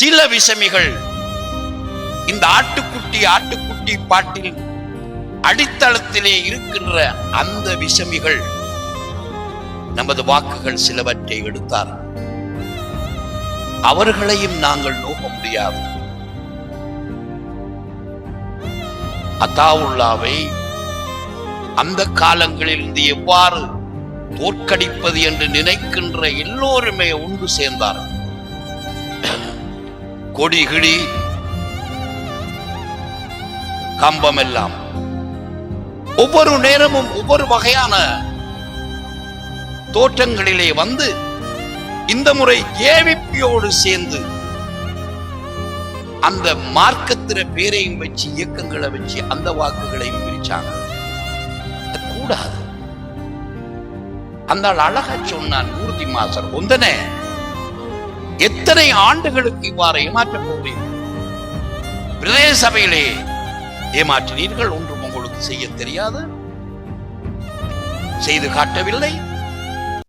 சில விசமிகள் இந்த ஆட்டுக்குட்டி பாட்டில் அடித்தளத்திலே இருக்கின்ற அந்த விசமிகள் நமது வாக்குகள் சிலவற்றை எடுத்தார். அவர்களையும் நாங்கள் நோக்க முடியாது. அத்தாவுல்லாவை அந்த காலங்களில் இருந்து எவ்வாறு தோற்கடிப்பது என்று நினைக்கின்ற எல்லோருமே ஒன்று சேர்ந்தார். கொடிகிடி கம்பம் எல்லாம் ஒவ்வொரு நேரமும் ஒவ்வொரு வகையான தோற்றங்களிலே வந்து இந்த முறை ஏவிபியோடு சேர்ந்து அந்த மார்க்கத்திர பேரையும் வச்சு இயக்கங்களை வச்சு அந்த வாக்குகளையும் பிரிச்சாங்க. கூடாது. அந்த அழகா சொன்னான் மூர்த்தி மாசர் ஒந்தனே, எத்தனை ஆண்டுகளுக்கு இவ்வாறு ஏமாற்றப் போகிறீர்கள்? பிரதேச சபையிலே ஏமாற்றினீர்கள், ஒன்றும் உங்களுக்கு செய்ய தெரியாது, செய்து காட்டவில்லை.